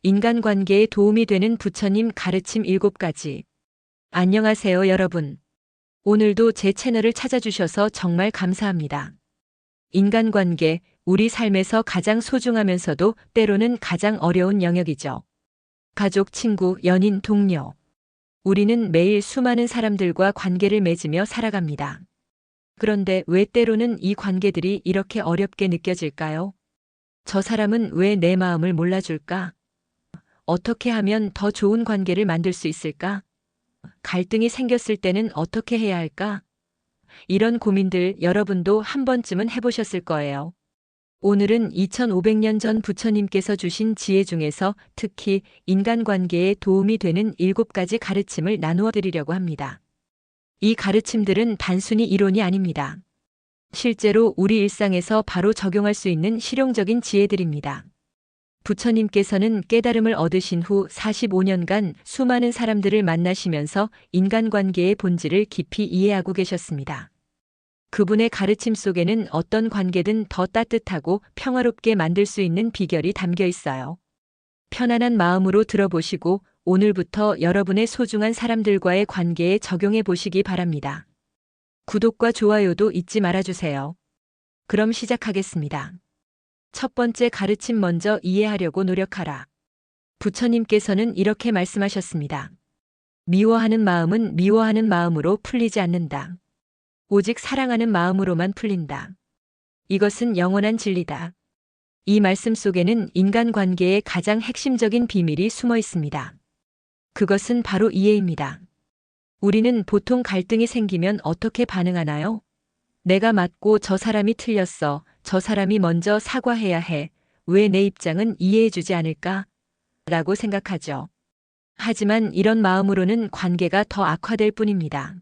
인간관계에 도움이 되는 부처님 가르침 7가지. 안녕하세요, 여러분. 오늘도 제 채널을 찾아주셔서 정말 감사합니다. 인간관계, 우리 삶에서 가장 소중하면서도 때로는 가장 어려운 영역이죠. 가족, 친구, 연인, 동료. 우리는 매일 수많은 사람들과 관계를 맺으며 살아갑니다. 그런데 왜 때로는 이 관계들이 이렇게 어렵게 느껴질까요? 저 사람은 왜 내 마음을 몰라줄까? 어떻게 하면 더 좋은 관계를 만들 수 있을까? 갈등이 생겼을 때는 어떻게 해야 할까? 이런 고민들 여러분도 한 번쯤은 해보셨을 거예요. 오늘은 2500년 전 부처님께서 주신 지혜 중에서 특히 인간관계에 도움이 되는 7가지 가르침을 나누어 드리려고 합니다. 이 가르침들은 단순히 이론이 아닙니다. 실제로 우리 일상에서 바로 적용할 수 있는 실용적인 지혜들입니다. 부처님께서는 깨달음을 얻으신 후 45년간 수많은 사람들을 만나시면서 인간관계의 본질을 깊이 이해하고 계셨습니다. 그분의 가르침 속에는 어떤 관계든 더 따뜻하고 평화롭게 만들 수 있는 비결이 담겨 있어요. 편안한 마음으로 들어보시고 오늘부터 여러분의 소중한 사람들과의 관계에 적용해 보시기 바랍니다. 구독과 좋아요도 잊지 말아주세요. 그럼 시작하겠습니다. 첫 번째 가르침, 먼저 이해하려고 노력하라. 부처님께서는 이렇게 말씀하셨습니다. 미워하는 마음은 미워하는 마음으로 풀리지 않는다. 오직 사랑하는 마음으로만 풀린다. 이것은 영원한 진리다. 이 말씀 속에는 인간관계의 가장 핵심적인 비밀이 숨어 있습니다. 그것은 바로 이해입니다. 우리는 보통 갈등이 생기면 어떻게 반응하나요? 내가 맞고 저 사람이 틀렸어. 저 사람이 먼저 사과해야 해. 왜 내 입장은 이해해주지 않을까? 라고 생각하죠. 하지만 이런 마음으로는 관계가 더 악화될 뿐입니다.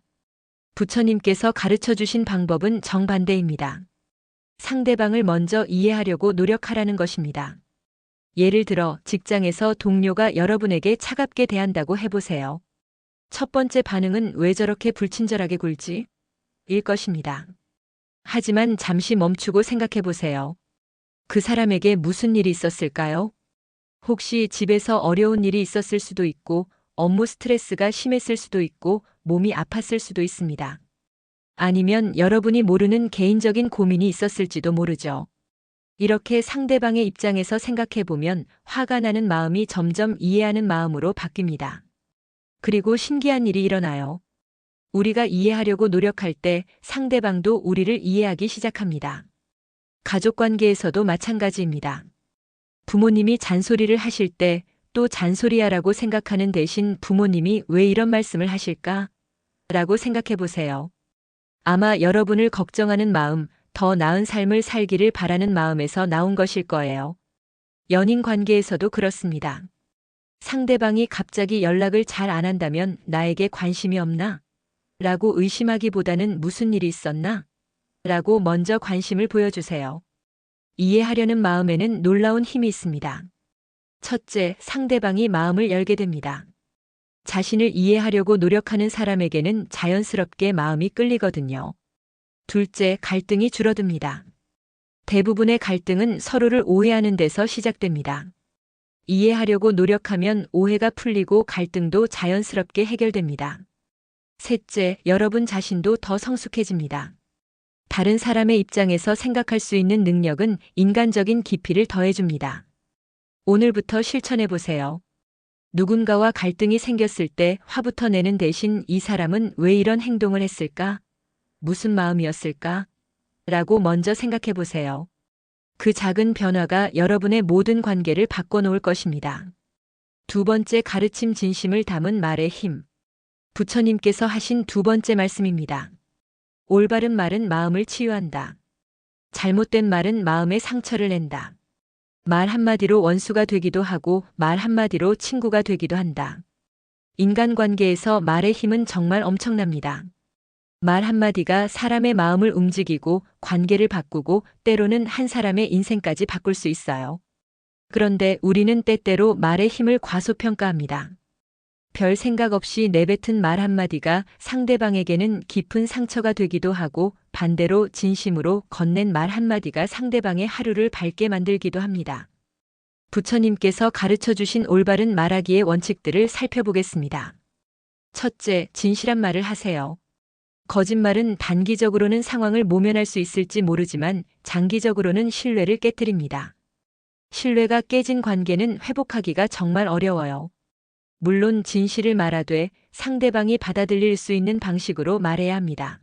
부처님께서 가르쳐 주신 방법은 정반대입니다. 상대방을 먼저 이해하려고 노력하라는 것입니다. 예를 들어 직장에서 동료가 여러분에게 차갑게 대한다고 해보세요. 첫 번째 반응은 왜 저렇게 불친절하게 굴지? 일 것입니다. 하지만 잠시 멈추고 생각해 보세요. 그 사람에게 무슨 일이 있었을까요? 혹시 집에서 어려운 일이 있었을 수도 있고, 업무 스트레스가 심했을 수도 있고, 몸이 아팠을 수도 있습니다. 아니면 여러분이 모르는 개인적인 고민이 있었을지도 모르죠. 이렇게 상대방의 입장에서 생각해 보면 화가 나는 마음이 점점 이해하는 마음으로 바뀝니다. 그리고 신기한 일이 일어나요. 우리가 이해하려고 노력할 때 상대방도 우리를 이해하기 시작합니다. 가족 관계에서도 마찬가지입니다. 부모님이 잔소리를 하실 때 또 잔소리야라고 생각하는 대신 부모님이 왜 이런 말씀을 하실까? 라고 생각해 보세요. 아마 여러분을 걱정하는 마음, 더 나은 삶을 살기를 바라는 마음에서 나온 것일 거예요. 연인 관계에서도 그렇습니다. 상대방이 갑자기 연락을 잘 안 한다면 나에게 관심이 없나? 라고 의심하기보다는 무슨 일이 있었나? 라고 먼저 관심을 보여주세요. 이해하려는 마음에는 놀라운 힘이 있습니다. 첫째, 상대방이 마음을 열게 됩니다. 자신을 이해하려고 노력하는 사람에게는 자연스럽게 마음이 끌리거든요. 둘째, 갈등이 줄어듭니다. 대부분의 갈등은 서로를 오해하는 데서 시작됩니다. 이해하려고 노력하면 오해가 풀리고 갈등도 자연스럽게 해결됩니다. 셋째, 여러분 자신도 더 성숙해집니다. 다른 사람의 입장에서 생각할 수 있는 능력은 인간적인 깊이를 더해줍니다. 오늘부터 실천해 보세요. 누군가와 갈등이 생겼을 때 화부터 내는 대신 이 사람은 왜 이런 행동을 했을까? 무슨 마음이었을까? 라고 먼저 생각해 보세요. 그 작은 변화가 여러분의 모든 관계를 바꿔놓을 것입니다. 두 번째 가르침, 진심을 담은 말의 힘. 부처님께서 하신 두 번째 말씀입니다. 올바른 말은 마음을 치유한다. 잘못된 말은 마음에 상처를 낸다. 말 한마디로 원수가 되기도 하고 말 한마디로 친구가 되기도 한다. 인간관계에서 말의 힘은 정말 엄청납니다. 말 한마디가 사람의 마음을 움직이고 관계를 바꾸고 때로는 한 사람의 인생까지 바꿀 수 있어요. 그런데 우리는 때때로 말의 힘을 과소평가합니다. 별 생각 없이 내뱉은 말 한마디가 상대방에게는 깊은 상처가 되기도 하고 반대로 진심으로 건넨 말 한마디가 상대방의 하루를 밝게 만들기도 합니다. 부처님께서 가르쳐 주신 올바른 말하기의 원칙들을 살펴보겠습니다. 첫째, 진실한 말을 하세요. 거짓말은 단기적으로는 상황을 모면할 수 있을지 모르지만 장기적으로는 신뢰를 깨뜨립니다. 신뢰가 깨진 관계는 회복하기가 정말 어려워요. 물론 진실을 말하되 상대방이 받아들일 수 있는 방식으로 말해야 합니다.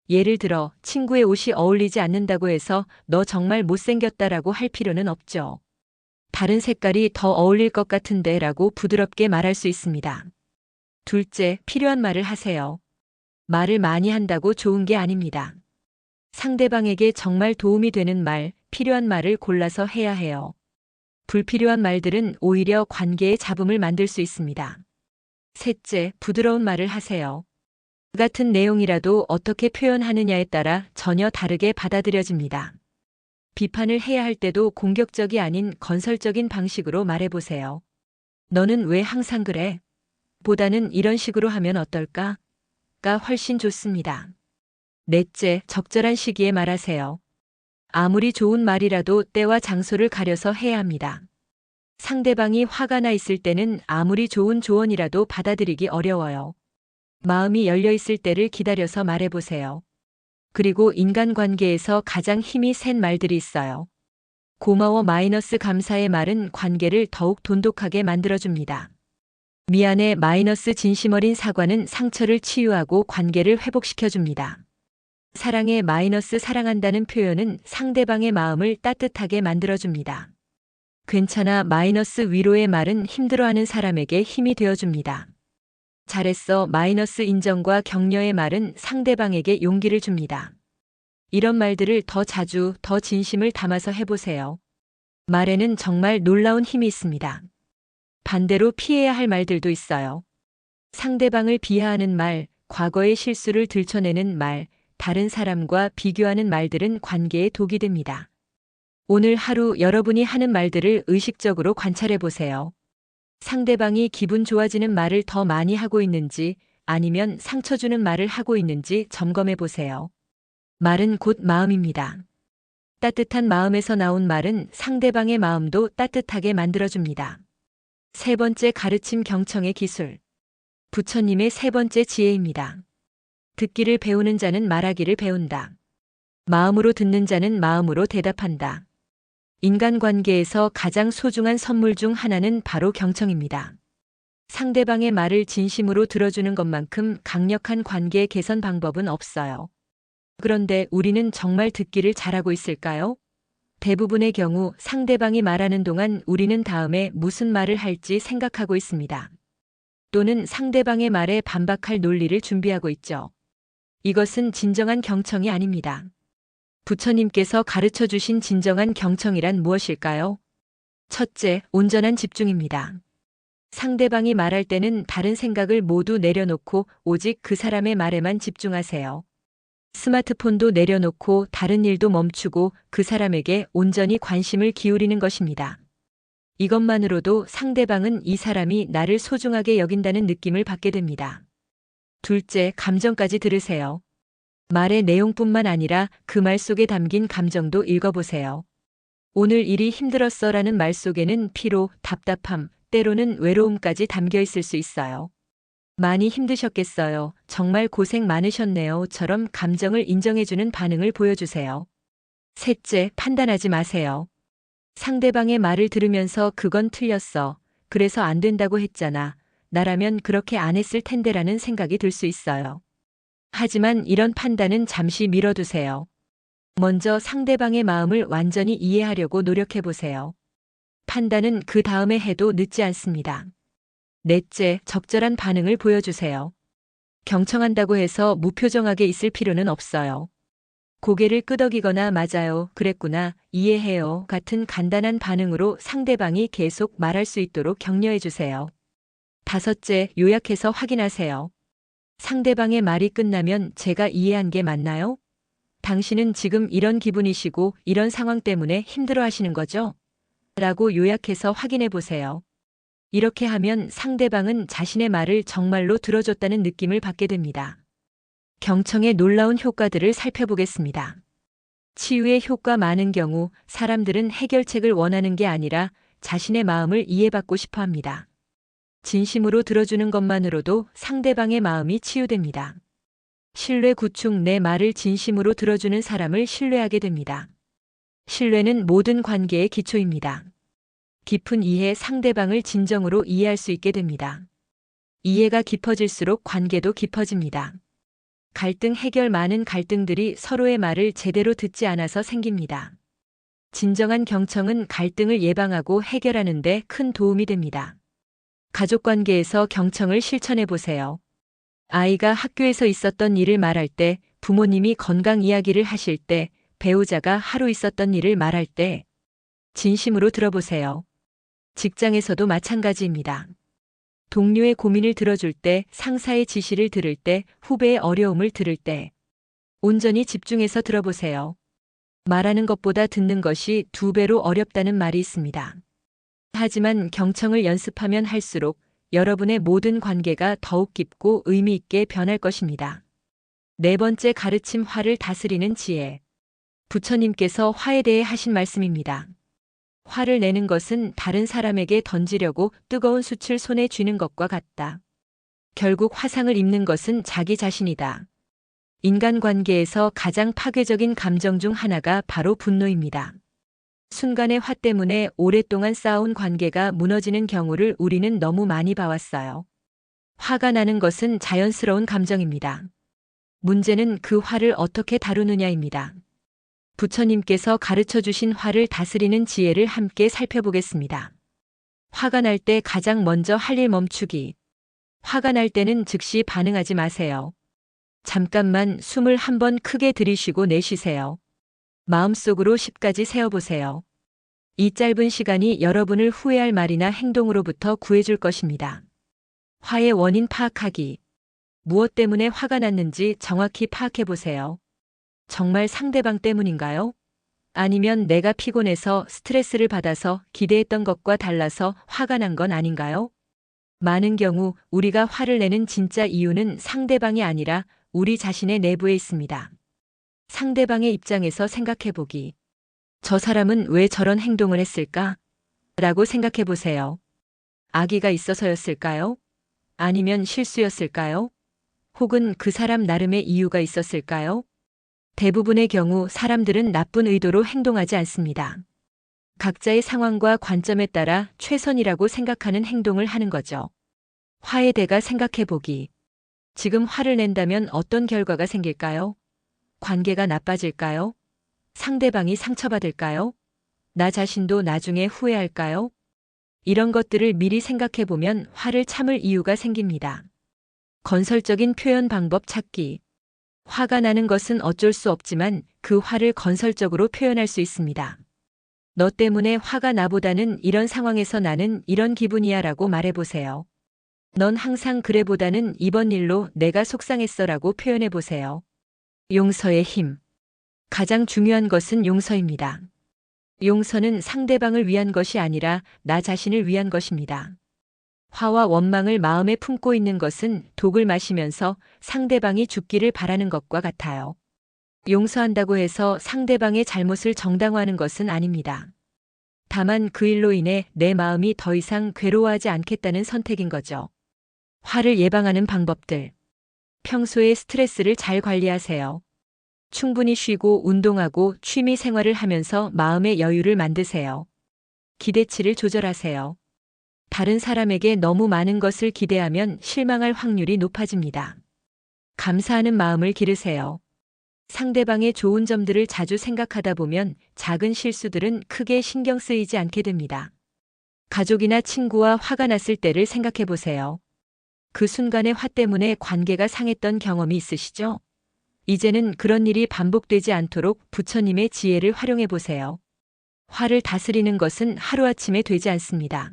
예를 들어 친구의 옷이 어울리지 않는다고 해서 너 정말 못생겼다라고 할 필요는 없죠. 다른 색깔이 더 어울릴 것 같은데 라고 부드럽게 말할 수 있습니다. 둘째, 필요한 말을 하세요. 말을 많이 한다고 좋은 게 아닙니다. 상대방에게 정말 도움이 되는 말, 필요한 말을 골라서 해야 해요. 불필요한 말들은 오히려 관계의 잡음을 만들 수 있습니다. 셋째, 부드러운 말을 하세요. 같은 내용이라도 어떻게 표현하느냐에 따라 전혀 다르게 받아들여집니다. 비판을 해야 할 때도 공격적이 아닌 건설적인 방식으로 말해보세요. 너는 왜 항상 그래? 보다는 이런 식으로 하면 어떨까? 가 훨씬 좋습니다. 넷째, 적절한 시기에 말하세요. 아무리 좋은 말이라도 때와 장소를 가려서 해야 합니다. 상대방이 화가 나 있을 때는 아무리 좋은 조언이라도 받아들이기 어려워요. 마음이 열려 있을 때를 기다려서 말해보세요. 그리고 인간관계에서 가장 힘이 센 말들이 있어요. 고마워 마이너스 감사의 말은 관계를 더욱 돈독하게 만들어줍니다. 미안해 마이너스 진심 어린 사과는 상처를 치유하고 관계를 회복시켜줍니다. 사랑해 마이너스 사랑한다는 표현은 상대방의 마음을 따뜻하게 만들어줍니다. 괜찮아 마이너스 위로의 말은 힘들어하는 사람에게 힘이 되어줍니다. 잘했어 마이너스 인정과 격려의 말은 상대방에게 용기를 줍니다. 이런 말들을 더 자주, 더 진심을 담아서 해보세요. 말에는 정말 놀라운 힘이 있습니다. 반대로 피해야 할 말들도 있어요. 상대방을 비하하는 말, 과거의 실수를 들춰내는 말, 다른 사람과 비교하는 말들은 관계에 독이 됩니다. 오늘 하루 여러분이 하는 말들을 의식적으로 관찰해 보세요. 상대방이 기분 좋아지는 말을 더 많이 하고 있는지 아니면 상처 주는 말을 하고 있는지 점검해 보세요. 말은 곧 마음입니다. 따뜻한 마음에서 나온 말은 상대방의 마음도 따뜻하게 만들어줍니다. 세 번째 가르침 경청의 기술. 부처님의 세 번째 지혜입니다. 듣기를 배우는 자는 말하기를 배운다. 마음으로 듣는 자는 마음으로 대답한다. 인간관계에서 가장 소중한 선물 중 하나는 바로 경청입니다. 상대방의 말을 진심으로 들어주는 것만큼 강력한 관계 개선 방법은 없어요. 그런데 우리는 정말 듣기를 잘하고 있을까요? 대부분의 경우 상대방이 말하는 동안 우리는 다음에 무슨 말을 할지 생각하고 있습니다. 또는 상대방의 말에 반박할 논리를 준비하고 있죠. 이것은 진정한 경청이 아닙니다. 부처님께서 가르쳐 주신 진정한 경청이란 무엇일까요? 첫째, 온전한 집중입니다. 상대방이 말할 때는 다른 생각을 모두 내려놓고 오직 그 사람의 말에만 집중하세요. 스마트폰도 내려놓고 다른 일도 멈추고 그 사람에게 온전히 관심을 기울이는 것입니다. 이것만으로도 상대방은 이 사람이 나를 소중하게 여긴다는 느낌을 받게 됩니다. 둘째, 감정까지 들으세요. 말의 내용뿐만 아니라 그 말 속에 담긴 감정도 읽어보세요. 오늘 일이 힘들었어라는 말 속에는 피로, 답답함, 때로는 외로움까지 담겨 있을 수 있어요. 많이 힘드셨겠어요. 정말 고생 많으셨네요.처럼 감정을 인정해주는 반응을 보여주세요. 셋째, 판단하지 마세요. 상대방의 말을 들으면서 그건 틀렸어. 그래서 안 된다고 했잖아. 나라면 그렇게 안 했을 텐데라는 생각이 들 수 있어요. 하지만 이런 판단은 잠시 미뤄두세요. 먼저 상대방의 마음을 완전히 이해하려고 노력해보세요. 판단은 그 다음에 해도 늦지 않습니다. 넷째, 적절한 반응을 보여주세요. 경청한다고 해서 무표정하게 있을 필요는 없어요. 고개를 끄덕이거나 맞아요, 그랬구나, 이해해요 같은 간단한 반응으로 상대방이 계속 말할 수 있도록 격려해주세요. 다섯째, 요약해서 확인하세요. 상대방의 말이 끝나면 제가 이해한 게 맞나요? 당신은 지금 이런 기분이시고 이런 상황 때문에 힘들어 하시는 거죠? 라고 요약해서 확인해 보세요. 이렇게 하면 상대방은 자신의 말을 정말로 들어줬다는 느낌을 받게 됩니다. 경청의 놀라운 효과들을 살펴보겠습니다. 치유의 효과 많은 경우 사람들은 해결책을 원하는 게 아니라 자신의 마음을 이해받고 싶어 합니다. 진심으로 들어주는 것만으로도 상대방의 마음이 치유됩니다. 신뢰 구축 내 말을 진심으로 들어주는 사람을 신뢰하게 됩니다. 신뢰는 모든 관계의 기초입니다. 깊은 이해 상대방을 진정으로 이해할 수 있게 됩니다. 이해가 깊어질수록 관계도 깊어집니다. 갈등 해결 많은 갈등들이 서로의 말을 제대로 듣지 않아서 생깁니다. 진정한 경청은 갈등을 예방하고 해결하는 데 큰 도움이 됩니다. 가족 관계에서 경청을 실천해 보세요. 아이가 학교에서 있었던 일을 말할 때, 부모님이 건강 이야기를 하실 때, 배우자가 하루 있었던 일을 말할 때, 진심으로 들어보세요. 직장에서도 마찬가지입니다. 동료의 고민을 들어줄 때, 상사의 지시를 들을 때, 후배의 어려움을 들을 때, 온전히 집중해서 들어보세요. 말하는 것보다 듣는 것이 2배로 어렵다는 말이 있습니다. 하지만 경청을 연습하면 할수록 여러분의 모든 관계가 더욱 깊고 의미 있게 변할 것입니다. 4번째 가르침 화를 다스리는 지혜. 부처님께서 화에 대해 하신 말씀입니다. 화를 내는 것은 다른 사람에게 던지려고 뜨거운 숯을 손에 쥐는 것과 같다. 결국 화상을 입는 것은 자기 자신이다. 인간관계에서 가장 파괴적인 감정 중 하나가 바로 분노입니다. 순간의 화 때문에 오랫동안 쌓아온 관계가 무너지는 경우를 우리는 너무 많이 봐왔어요. 화가 나는 것은 자연스러운 감정입니다. 문제는 그 화를 어떻게 다루느냐입니다. 부처님께서 가르쳐 주신 화를 다스리는 지혜를 함께 살펴보겠습니다. 화가 날 때 가장 먼저 할 일 멈추기. 화가 날 때는 즉시 반응하지 마세요. 잠깐만 숨을 한번 크게 들이쉬고 내쉬세요. 마음속으로 10까지 세어보세요. 이 짧은 시간이 여러분을 후회할 말이나 행동으로부터 구해줄 것입니다. 화의 원인 파악하기. 무엇 때문에 화가 났는지 정확히 파악해보세요. 정말 상대방 때문인가요? 아니면 내가 피곤해서 스트레스를 받아서 기대했던 것과 달라서 화가 난 건 아닌가요? 많은 경우 우리가 화를 내는 진짜 이유는 상대방이 아니라 우리 자신의 내부에 있습니다. 상대방의 입장에서 생각해보기. 저 사람은 왜 저런 행동을 했을까? 라고 생각해보세요. 악의가 있어서였을까요? 아니면 실수였을까요? 혹은 그 사람 나름의 이유가 있었을까요? 대부분의 경우 사람들은 나쁜 의도로 행동하지 않습니다. 각자의 상황과 관점에 따라 최선이라고 생각하는 행동을 하는 거죠. 화의 대가 생각해보기. 지금 화를 낸다면 어떤 결과가 생길까요? 관계가 나빠질까요? 상대방이 상처받을까요? 나 자신도 나중에 후회할까요? 이런 것들을 미리 생각해보면 화를 참을 이유가 생깁니다. 건설적인 표현 방법 찾기. 화가 나는 것은 어쩔 수 없지만 그 화를 건설적으로 표현할 수 있습니다. 너 때문에 화가 나보다는 이런 상황에서 나는 이런 기분이야 라고 말해보세요. 넌 항상 그래보다는 이번 일로 내가 속상했어 라고 표현해보세요. 용서의 힘. 가장 중요한 것은 용서입니다. 용서는 상대방을 위한 것이 아니라 나 자신을 위한 것입니다. 화와 원망을 마음에 품고 있는 것은 독을 마시면서 상대방이 죽기를 바라는 것과 같아요. 용서한다고 해서 상대방의 잘못을 정당화하는 것은 아닙니다. 다만 그 일로 인해 내 마음이 더 이상 괴로워하지 않겠다는 선택인 거죠. 화를 예방하는 방법들. 평소에 스트레스를 잘 관리하세요. 충분히 쉬고 운동하고 취미 생활을 하면서 마음의 여유를 만드세요. 기대치를 조절하세요. 다른 사람에게 너무 많은 것을 기대하면 실망할 확률이 높아집니다. 감사하는 마음을 기르세요. 상대방의 좋은 점들을 자주 생각하다 보면 작은 실수들은 크게 신경 쓰이지 않게 됩니다. 가족이나 친구와 화가 났을 때를 생각해 보세요. 그 순간의 화 때문에 관계가 상했던 경험이 있으시죠? 이제는 그런 일이 반복되지 않도록 부처님의 지혜를 활용해 보세요. 화를 다스리는 것은 하루아침에 되지 않습니다.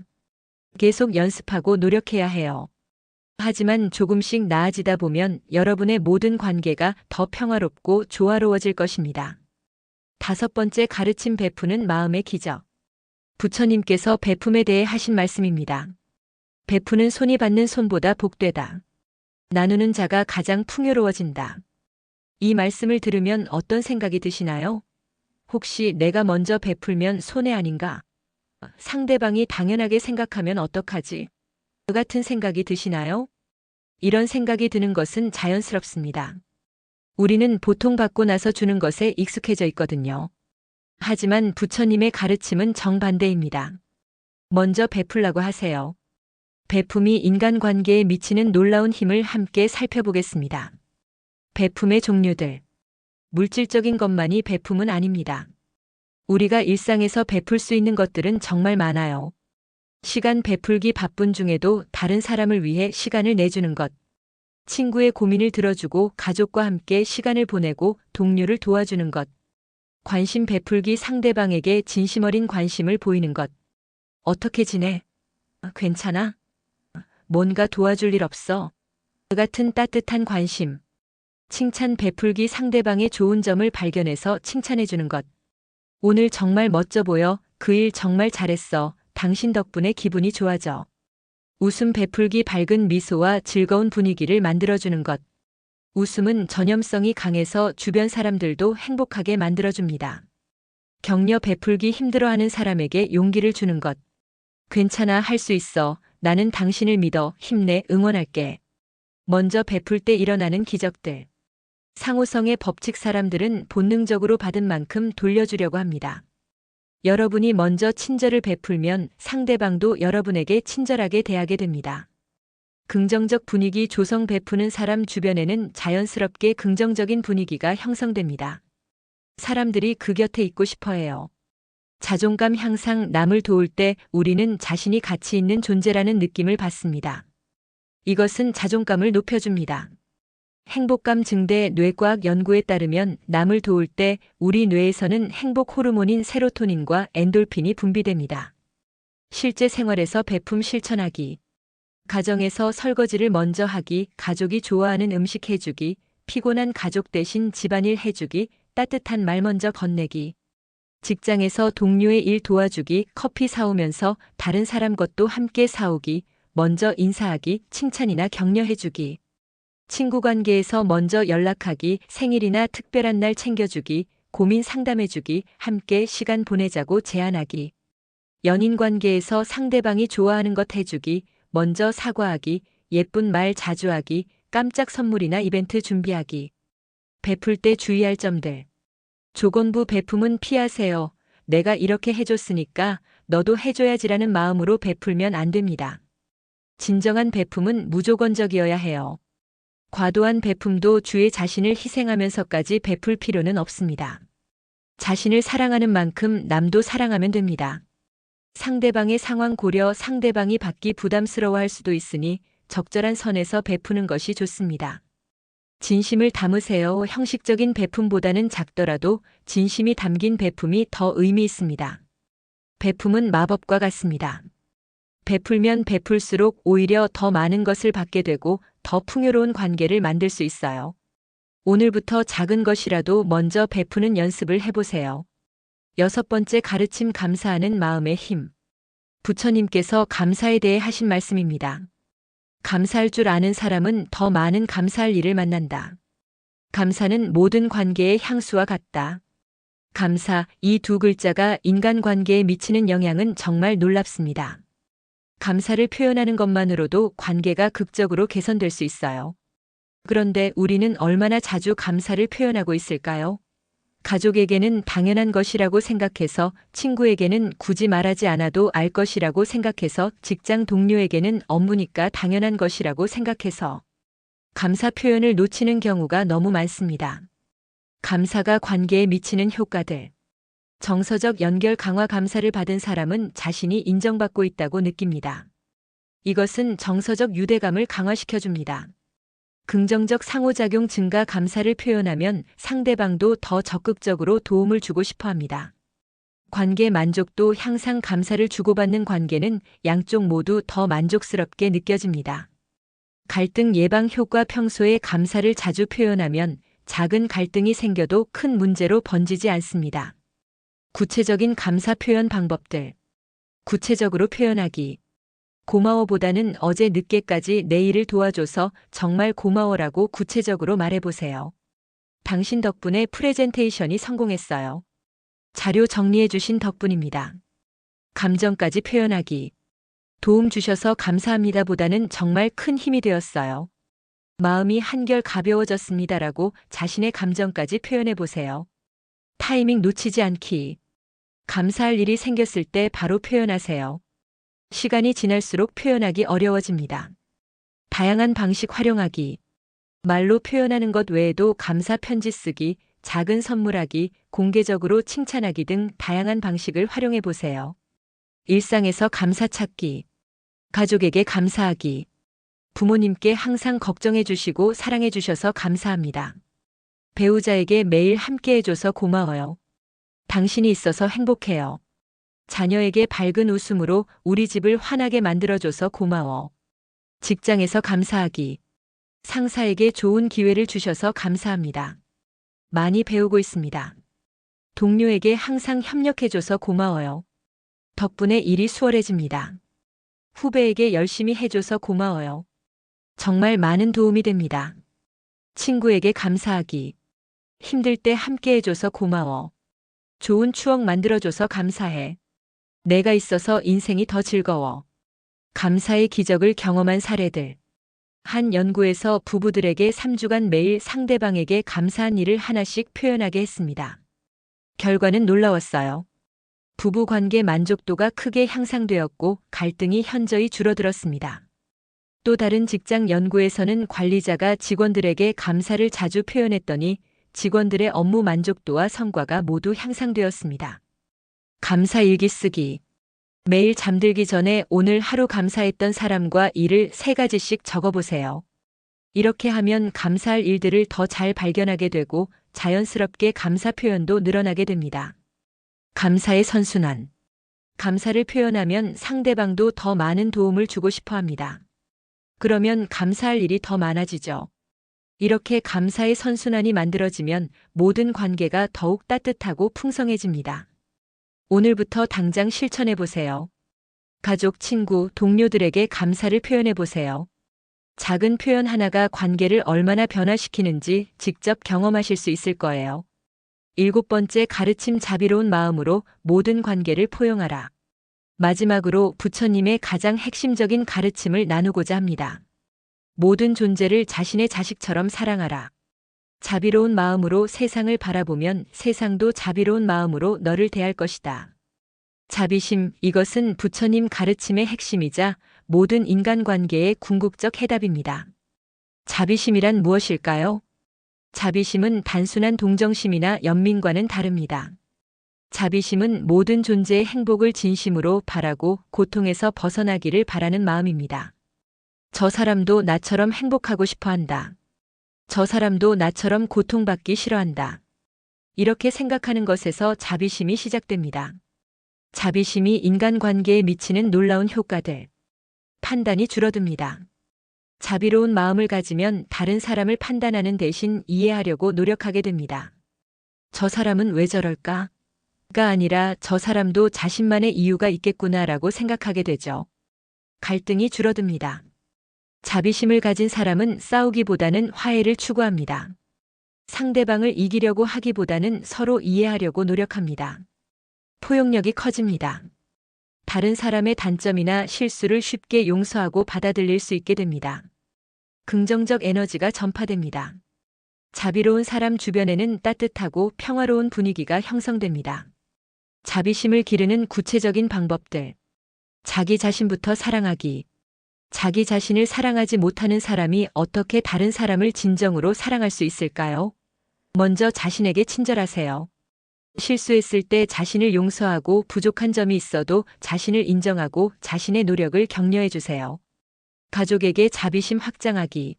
계속 연습하고 노력해야 해요. 하지만 조금씩 나아지다 보면 여러분의 모든 관계가 더 평화롭고 조화로워질 것입니다. 5번째 가르침 베푸는 마음의 기적. 부처님께서 베품에 대해 하신 말씀입니다. 베푸는 손이 받는 손보다 복되다. 나누는 자가 가장 풍요로워진다. 이 말씀을 들으면 어떤 생각이 드시나요? 혹시 내가 먼저 베풀면 손해 아닌가? 상대방이 당연하게 생각하면 어떡하지? 그 같은 생각이 드시나요? 이런 생각이 드는 것은 자연스럽습니다. 우리는 보통 받고 나서 주는 것에 익숙해져 있거든요. 하지만 부처님의 가르침은 정반대입니다. 먼저 베풀라고 하세요. 베품이 인간관계에 미치는 놀라운 힘을 함께 살펴보겠습니다. 베품의 종류들. 물질적인 것만이 베품은 아닙니다. 우리가 일상에서 베풀 수 있는 것들은 정말 많아요. 시간 베풀기 바쁜 중에도 다른 사람을 위해 시간을 내주는 것. 친구의 고민을 들어주고 가족과 함께 시간을 보내고 동료를 도와주는 것. 관심 베풀기 상대방에게 진심 어린 관심을 보이는 것. 어떻게 지내? 괜찮아? 뭔가 도와줄 일 없어? 그 같은 따뜻한 관심. 칭찬 베풀기 상대방의 좋은 점을 발견해서 칭찬해주는 것. 오늘 정말 멋져 보여. 그 일 정말 잘했어. 당신 덕분에 기분이 좋아져. 웃음 베풀기 밝은 미소와 즐거운 분위기를 만들어주는 것. 웃음은 전염성이 강해서 주변 사람들도 행복하게 만들어줍니다. 격려 베풀기 힘들어하는 사람에게 용기를 주는 것. 괜찮아, 할 수 있어. 나는 당신을 믿어. 힘내, 응원할게. 먼저 베풀 때 일어나는 기적들. 상호성의 법칙. 사람들은 본능적으로 받은 만큼 돌려주려고 합니다. 여러분이 먼저 친절을 베풀면 상대방도 여러분에게 친절하게 대하게 됩니다. 긍정적 분위기 조성. 베푸는 사람 주변에는 자연스럽게 긍정적인 분위기가 형성됩니다. 사람들이 그 곁에 있고 싶어 해요. 자존감 향상. 남을 도울 때 우리는 자신이 가치 있는 존재라는 느낌을 받습니다. 이것은 자존감을 높여줍니다. 행복감 증대. 뇌과학 연구에 따르면 남을 도울 때 우리 뇌에서는 행복 호르몬인 세로토닌과 엔돌핀이 분비됩니다. 실제 생활에서 베품 실천하기. 가정에서 설거지를 먼저 하기, 가족이 좋아하는 음식 해주기, 피곤한 가족 대신 집안일 해주기, 따뜻한 말 먼저 건네기. 직장에서 동료의 일 도와주기, 커피 사오면서 다른 사람 것도 함께 사오기, 먼저 인사하기, 칭찬이나 격려해주기. 친구 관계에서 먼저 연락하기, 생일이나 특별한 날 챙겨주기, 고민 상담해주기, 함께 시간 보내자고 제안하기. 연인 관계에서 상대방이 좋아하는 것 해주기, 먼저 사과하기, 예쁜 말 자주 하기, 깜짝 선물이나 이벤트 준비하기. 베풀 때 주의할 점들. 조건부 베품은 피하세요. 내가 이렇게 해줬으니까 너도 해줘야지라는 마음으로 베풀면 안 됩니다. 진정한 베품은 무조건적이어야 해요. 과도한 베품도 주의 자신을 희생하면서까지 베풀 필요는 없습니다. 자신을 사랑하는 만큼 남도 사랑하면 됩니다. 상대방의 상황 고려. 상대방이 받기 부담스러워할 수도 있으니 적절한 선에서 베푸는 것이 좋습니다. 진심을 담으세요. 형식적인 베품보다는 작더라도 진심이 담긴 베품이 더 의미 있습니다. 베품은 마법과 같습니다. 베풀면 베풀수록 오히려 더 많은 것을 받게 되고 더 풍요로운 관계를 만들 수 있어요. 오늘부터 작은 것이라도 먼저 베푸는 연습을 해보세요. 6번째 가르침. 감사하는 마음의 힘. 부처님께서 감사에 대해 하신 말씀입니다. 감사할 줄 아는 사람은 더 많은 감사할 일을 만난다. 감사는 모든 관계의 향수와 같다. 감사, 이 두 글자가 인간관계에 미치는 영향은 정말 놀랍습니다. 감사를 표현하는 것만으로도 관계가 극적으로 개선될 수 있어요. 그런데 우리는 얼마나 자주 감사를 표현하고 있을까요? 가족에게는 당연한 것이라고 생각해서, 친구에게는 굳이 말하지 않아도 알 것이라고 생각해서, 직장 동료에게는 업무니까 당연한 것이라고 생각해서 감사 표현을 놓치는 경우가 너무 많습니다. 감사가 관계에 미치는 효과들. 정서적 연결 강화. 감사를 받은 사람은 자신이 인정받고 있다고 느낍니다. 이것은 정서적 유대감을 강화시켜줍니다. 긍정적 상호작용 증가. 감사를 표현하면 상대방도 더 적극적으로 도움을 주고 싶어 합니다. 관계 만족도 향상. 감사를 주고받는 관계는 양쪽 모두 더 만족스럽게 느껴집니다. 갈등 예방 효과. 평소에 감사를 자주 표현하면 작은 갈등이 생겨도 큰 문제로 번지지 않습니다. 구체적인 감사 표현 방법들. 구체적으로 표현하기. 고마워보다는 어제 늦게까지 내 일을 도와줘서 정말 고마워라고 구체적으로 말해보세요. 당신 덕분에 프레젠테이션이 성공했어요. 자료 정리해 주신 덕분입니다. 감정까지 표현하기. 도움 주셔서 감사합니다 보다는 정말 큰 힘이 되었어요. 마음이 한결 가벼워졌습니다라고 자신의 감정까지 표현해 보세요. 타이밍 놓치지 않기. 감사할 일이 생겼을 때 바로 표현하세요. 시간이 지날수록 표현하기 어려워집니다. 다양한 방식 활용하기. 말로 표현하는 것 외에도 감사 편지 쓰기, 작은 선물하기, 공개적으로 칭찬하기 등 다양한 방식을 활용해 보세요. 일상에서 감사 찾기. 가족에게 감사하기. 부모님께 항상 걱정해 주시고 사랑해 주셔서 감사합니다. 배우자에게 매일 함께 해줘서 고마워요. 당신이 있어서 행복해요. 자녀에게 밝은 웃음으로 우리 집을 환하게 만들어줘서 고마워. 직장에서 감사하기. 상사에게 좋은 기회를 주셔서 감사합니다. 많이 배우고 있습니다. 동료에게 항상 협력해줘서 고마워요. 덕분에 일이 수월해집니다. 후배에게 열심히 해줘서 고마워요. 정말 많은 도움이 됩니다. 친구에게 감사하기. 힘들 때 함께 해줘서 고마워. 좋은 추억 만들어줘서 감사해. 내가 있어서 인생이 더 즐거워. 감사의 기적을 경험한 사례들. 한 연구에서 부부들에게 3주간 매일 상대방에게 감사한 일을 하나씩 표현하게 했습니다. 결과는 놀라웠어요. 부부 관계 만족도가 크게 향상되었고 갈등이 현저히 줄어들었습니다. 또 다른 직장 연구에서는 관리자가 직원들에게 감사를 자주 표현했더니 직원들의 업무 만족도와 성과가 모두 향상되었습니다. 감사 일기 쓰기. 매일 잠들기 전에 오늘 하루 감사했던 사람과 일을 3가지씩 적어보세요. 이렇게 하면 감사할 일들을 더 잘 발견하게 되고 자연스럽게 감사 표현도 늘어나게 됩니다. 감사의 선순환. 감사를 표현하면 상대방도 더 많은 도움을 주고 싶어 합니다. 그러면 감사할 일이 더 많아지죠. 이렇게 감사의 선순환이 만들어지면 모든 관계가 더욱 따뜻하고 풍성해집니다. 오늘부터 당장 실천해 보세요. 가족, 친구, 동료들에게 감사를 표현해 보세요. 작은 표현 하나가 관계를 얼마나 변화시키는지 직접 경험하실 수 있을 거예요. 7번째 가르침 자비로운 마음으로 모든 관계를 포용하라. 마지막으로 부처님의 가장 핵심적인 가르침을 나누고자 합니다. 모든 존재를 자신의 자식처럼 사랑하라. 자비로운 마음으로 세상을 바라보면 세상도 자비로운 마음으로 너를 대할 것이다. 자비심, 이것은 부처님 가르침의 핵심이자 모든 인간관계의 궁극적 해답입니다. 자비심이란 무엇일까요? 자비심은 단순한 동정심이나 연민과는 다릅니다. 자비심은 모든 존재의 행복을 진심으로 바라고 고통에서 벗어나기를 바라는 마음입니다. 저 사람도 나처럼 행복하고 싶어 한다. 저 사람도 나처럼 고통받기 싫어한다. 이렇게 생각하는 것에서 자비심이 시작됩니다. 자비심이 인간관계에 미치는 놀라운 효과들. 판단이 줄어듭니다. 자비로운 마음을 가지면 다른 사람을 판단하는 대신 이해하려고 노력하게 됩니다. 저 사람은 왜 저럴까? 가 아니라 저 사람도 자신만의 이유가 있겠구나라고 생각하게 되죠. 갈등이 줄어듭니다. 자비심을 가진 사람은 싸우기보다는 화해를 추구합니다. 상대방을 이기려고 하기보다는 서로 이해하려고 노력합니다. 포용력이 커집니다. 다른 사람의 단점이나 실수를 쉽게 용서하고 받아들일 수 있게 됩니다. 긍정적 에너지가 전파됩니다. 자비로운 사람 주변에는 따뜻하고 평화로운 분위기가 형성됩니다. 자비심을 기르는 구체적인 방법들. 자기 자신부터 사랑하기. 자기 자신을 사랑하지 못하는 사람이 어떻게 다른 사람을 진정으로 사랑할 수 있을까요? 먼저 자신에게 친절하세요. 실수했을 때 자신을 용서하고 부족한 점이 있어도 자신을 인정하고 자신의 노력을 격려해 주세요. 가족에게 자비심 확장하기.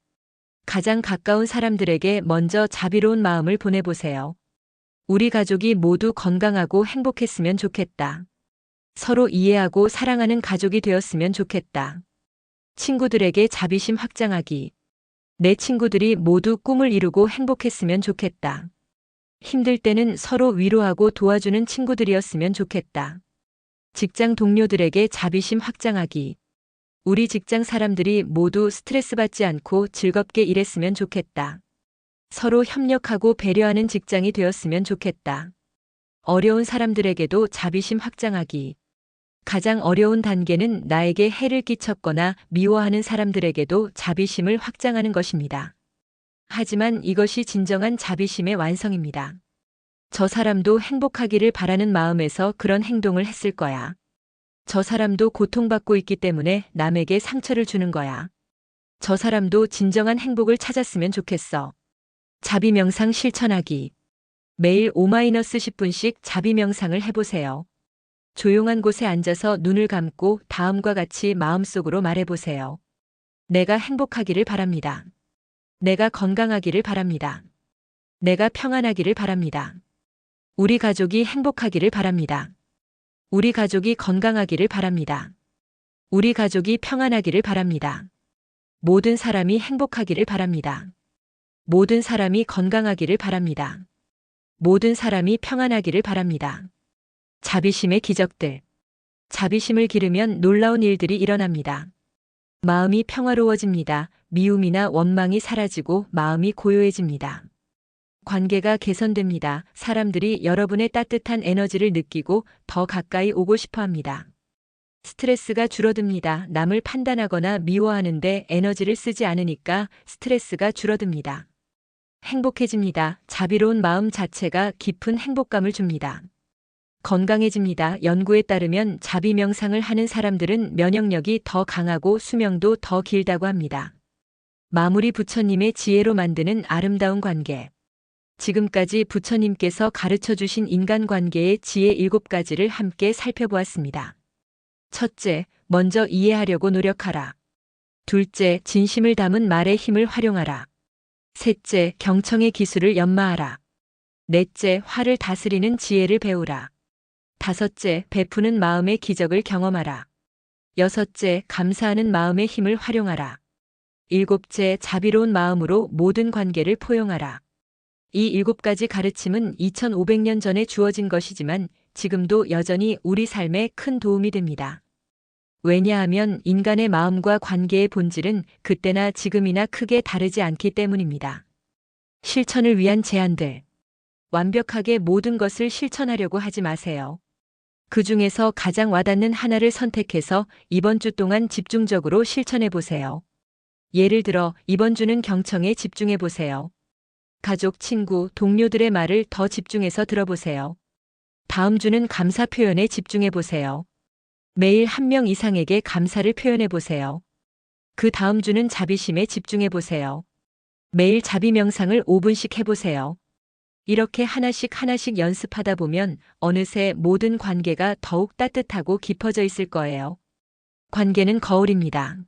가장 가까운 사람들에게 먼저 자비로운 마음을 보내보세요. 우리 가족이 모두 건강하고 행복했으면 좋겠다. 서로 이해하고 사랑하는 가족이 되었으면 좋겠다. 친구들에게 자비심 확장하기. 내 친구들이 모두 꿈을 이루고 행복했으면 좋겠다. 힘들 때는 서로 위로하고 도와주는 친구들이었으면 좋겠다. 직장 동료들에게 자비심 확장하기. 우리 직장 사람들이 모두 스트레스 받지 않고 즐겁게 일했으면 좋겠다. 서로 협력하고 배려하는 직장이 되었으면 좋겠다. 어려운 사람들에게도 자비심 확장하기. 가장 어려운 단계는 나에게 해를 끼쳤거나 미워하는 사람들에게도 자비심을 확장하는 것입니다. 하지만 이것이 진정한 자비심의 완성입니다. 저 사람도 행복하기를 바라는 마음에서 그런 행동을 했을 거야. 저 사람도 고통받고 있기 때문에 남에게 상처를 주는 거야. 저 사람도 진정한 행복을 찾았으면 좋겠어. 자비 명상 실천하기. 매일 5-10분씩 자비 명상을 해보세요. 조용한 곳에 앉아서 눈을 감고 다음과 같이 마음속으로 말해보세요. 내가 행복하기를 바랍니다. 내가 건강하기를 바랍니다. 내가 평안하기를 바랍니다. 우리 가족이 행복하기를 바랍니다. 우리 가족이 건강하기를 바랍니다. 우리 가족이 평안하기를 바랍니다. 모든 사람이 행복하기를 바랍니다. 모든 사람이 건강하기를 바랍니다. 모든 사람이 평안하기를 바랍니다. 자비심의 기적들. 자비심을 기르면 놀라운 일들이 일어납니다. 마음이 평화로워집니다. 미움이나 원망이 사라지고 마음이 고요해집니다. 관계가 개선됩니다. 사람들이 여러분의 따뜻한 에너지를 느끼고 더 가까이 오고 싶어 합니다. 스트레스가 줄어듭니다. 남을 판단하거나 미워하는데 에너지를 쓰지 않으니까 스트레스가 줄어듭니다. 행복해집니다. 자비로운 마음 자체가 깊은 행복감을 줍니다. 건강해집니다. 연구에 따르면 자비 명상을 하는 사람들은 면역력이 더 강하고 수명도 더 길다고 합니다. 마무리. 부처님의 지혜로 만드는 아름다운 관계. 지금까지 부처님께서 가르쳐 주신 인간관계의 지혜 7가지를 함께 살펴보았습니다. 첫째, 먼저 이해하려고 노력하라. 둘째, 진심을 담은 말의 힘을 활용하라. 셋째, 경청의 기술을 연마하라. 넷째, 화를 다스리는 지혜를 배우라. 다섯째, 베푸는 마음의 기적을 경험하라. 여섯째, 감사하는 마음의 힘을 활용하라. 일곱째, 자비로운 마음으로 모든 관계를 포용하라. 이 7가지 가르침은 2500년 전에 주어진 것이지만 지금도 여전히 우리 삶에 큰 도움이 됩니다. 왜냐하면 인간의 마음과 관계의 본질은 그때나 지금이나 크게 다르지 않기 때문입니다. 실천을 위한 제안들. 완벽하게 모든 것을 실천하려고 하지 마세요. 그 중에서 가장 와닿는 하나를 선택해서 이번 주 동안 집중적으로 실천해 보세요. 예를 들어 이번 주는 경청에 집중해 보세요. 가족, 친구, 동료들의 말을 더 집중해서 들어보세요. 다음 주는 감사 표현에 집중해 보세요. 매일 1명 이상에게 감사를 표현해 보세요. 그 다음 주는 자비심에 집중해 보세요. 매일 자비 명상을 5분씩 해보세요. 이렇게 하나씩 연습하다 보면 어느새 모든 관계가 더욱 따뜻하고 깊어져 있을 거예요. 관계는 거울입니다.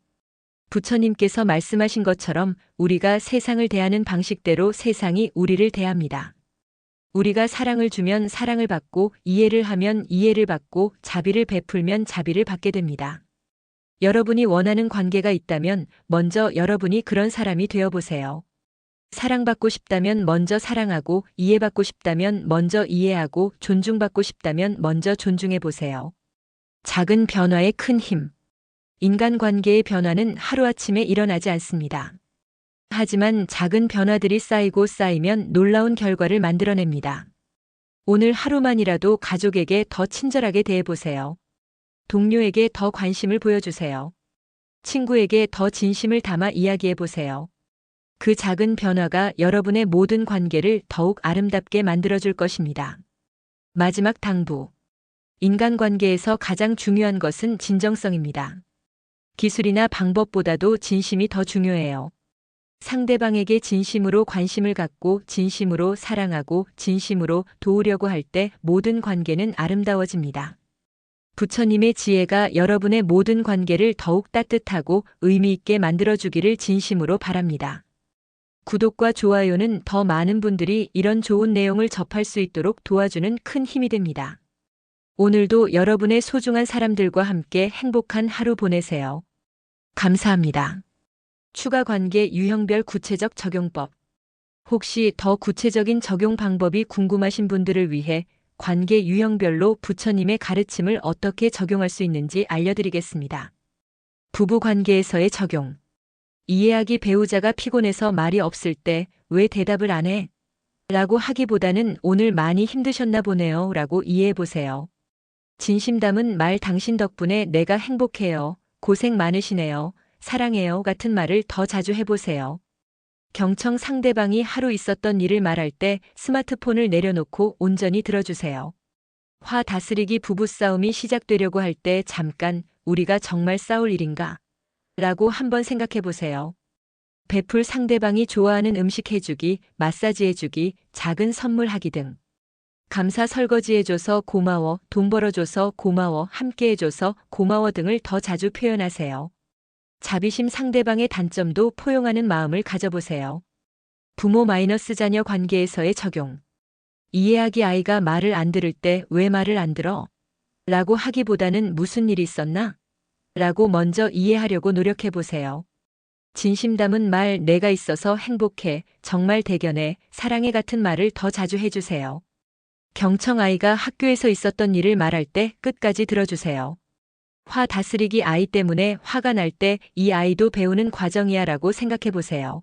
부처님께서 말씀하신 것처럼 우리가 세상을 대하는 방식대로 세상이 우리를 대합니다. 우리가 사랑을 주면 사랑을 받고 이해를 하면 이해를 받고 자비를 베풀면 자비를 받게 됩니다. 여러분이 원하는 관계가 있다면 먼저 여러분이 그런 사람이 되어보세요. 사랑받고 싶다면 먼저 사랑하고 이해받고 싶다면 먼저 이해하고 존중받고 싶다면 먼저 존중해보세요. 작은 변화의 큰 힘. 인간관계의 변화는 하루아침에 일어나지 않습니다. 하지만 작은 변화들이 쌓이고 쌓이면 놀라운 결과를 만들어냅니다. 오늘 하루만이라도 가족에게 더 친절하게 대해보세요. 동료에게 더 관심을 보여주세요. 친구에게 더 진심을 담아 이야기해보세요. 그 작은 변화가 여러분의 모든 관계를 더욱 아름답게 만들어줄 것입니다. 마지막 당부. 인간관계에서 가장 중요한 것은 진정성입니다. 기술이나 방법보다도 진심이 더 중요해요. 상대방에게 진심으로 관심을 갖고 진심으로 사랑하고 진심으로 도우려고 할 때 모든 관계는 아름다워집니다. 부처님의 지혜가 여러분의 모든 관계를 더욱 따뜻하고 의미 있게 만들어주기를 진심으로 바랍니다. 구독과 좋아요는 더 많은 분들이 이런 좋은 내용을 접할 수 있도록 도와주는 큰 힘이 됩니다. 오늘도 여러분의 소중한 사람들과 함께 행복한 하루 보내세요. 감사합니다. 추가 관계 유형별 구체적 적용법. 혹시 더 구체적인 적용 방법이 궁금하신 분들을 위해 관계 유형별로 부처님의 가르침을 어떻게 적용할 수 있는지 알려드리겠습니다. 부부 관계에서의 적용. 이해하기. 배우자가 피곤해서 말이 없을 때 왜 대답을 안 해? 라고 하기보다는 오늘 많이 힘드셨나 보네요 라고 이해해 보세요. 진심 담은 말 당신 덕분에 내가 행복해요. 고생 많으시네요. 사랑해요. 같은 말을 더 자주 해보세요. 경청 상대방이 하루 있었던 일을 말할 때 스마트폰을 내려놓고 온전히 들어주세요. 화 다스리기 부부싸움이 시작되려고 할 때 잠깐 우리가 정말 싸울 일인가? 라고 한번 생각해 보세요. 베풀 상대방이 좋아하는 음식 해주기, 마사지 해주기, 작은 선물하기 등. 감사 설거지 해줘서 고마워, 돈 벌어줘서 고마워, 함께 해줘서 고마워 등을 더 자주 표현하세요. 자비심 상대방의 단점도 포용하는 마음을 가져보세요. 부모 마이너스 자녀 관계에서의 적용. 이해하기 아이가 말을 안 들을 때 왜 말을 안 들어? 라고 하기보다는 무슨 일이 있었나? 라고 먼저 이해하려고 노력해 보세요. 진심 담은 말 내가 있어서 행복해, 정말 대견해, 사랑해 같은 말을 더 자주 해주세요. 경청 아이가 학교에서 있었던 일을 말할 때 끝까지 들어주세요. 화 다스리기 아이 때문에 화가 날 때 이 아이도 배우는 과정이야 라고 생각해 보세요.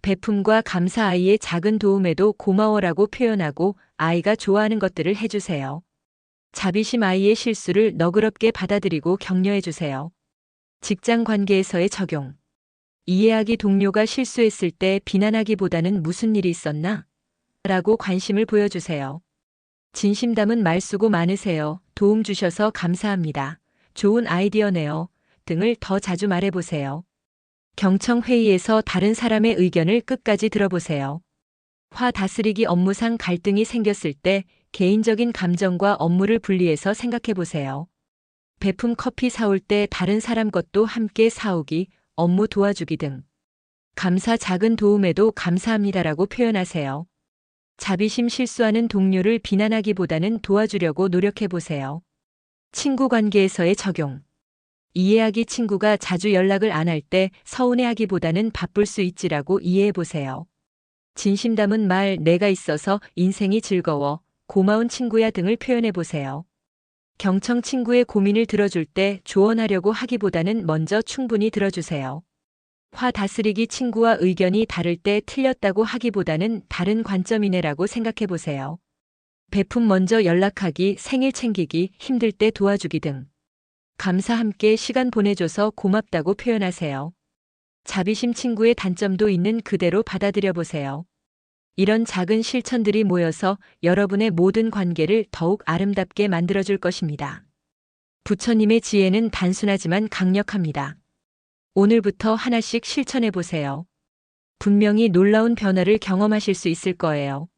베품과 감사 아이의 작은 도움에도 고마워라고 표현하고 아이가 좋아하는 것들을 해주세요. 자비심 아이의 실수를 너그럽게 받아들이고 격려해 주세요. 직장 관계에서의 적용. 이해하기 동료가 실수했을 때 비난하기보다는 무슨 일이 있었나? 라고 관심을 보여주세요. 진심 담은 말 수고 많으세요. 도움 주셔서 감사합니다. 좋은 아이디어네요. 등을 더 자주 말해보세요. 경청 회의에서 다른 사람의 의견을 끝까지 들어보세요. 화 다스리기 업무상 갈등이 생겼을 때 개인적인 감정과 업무를 분리해서 생각해 보세요. 베품 커피 사올 때 다른 사람 것도 함께 사오기, 업무 도와주기 등. 감사 작은 도움에도 감사합니다라고 표현하세요. 자비심 실수하는 동료를 비난하기보다는 도와주려고 노력해 보세요. 친구 관계에서의 적용. 이해하기 친구가 자주 연락을 안 할 때 서운해하기보다는 바쁠 수 있지라고 이해해 보세요. 진심 담은 말 내가 있어서 인생이 즐거워, 고마운 친구야 등을 표현해 보세요. 경청 친구의 고민을 들어줄 때 조언하려고 하기보다는 먼저 충분히 들어주세요. 화 다스리기 친구와 의견이 다를 때 틀렸다고 하기보다는 다른 관점이네라고 생각해 보세요. 베품 먼저 연락하기, 생일 챙기기, 힘들 때 도와주기 등. 감사 함께 시간 보내줘서 고맙다고 표현하세요. 자비심 친구의 단점도 있는 그대로 받아들여 보세요. 이런 작은 실천들이 모여서 여러분의 모든 관계를 더욱 아름답게 만들어줄 것입니다. 부처님의 지혜는 단순하지만 강력합니다. 오늘부터 하나씩 실천해 보세요. 분명히 놀라운 변화를 경험하실 수 있을 거예요.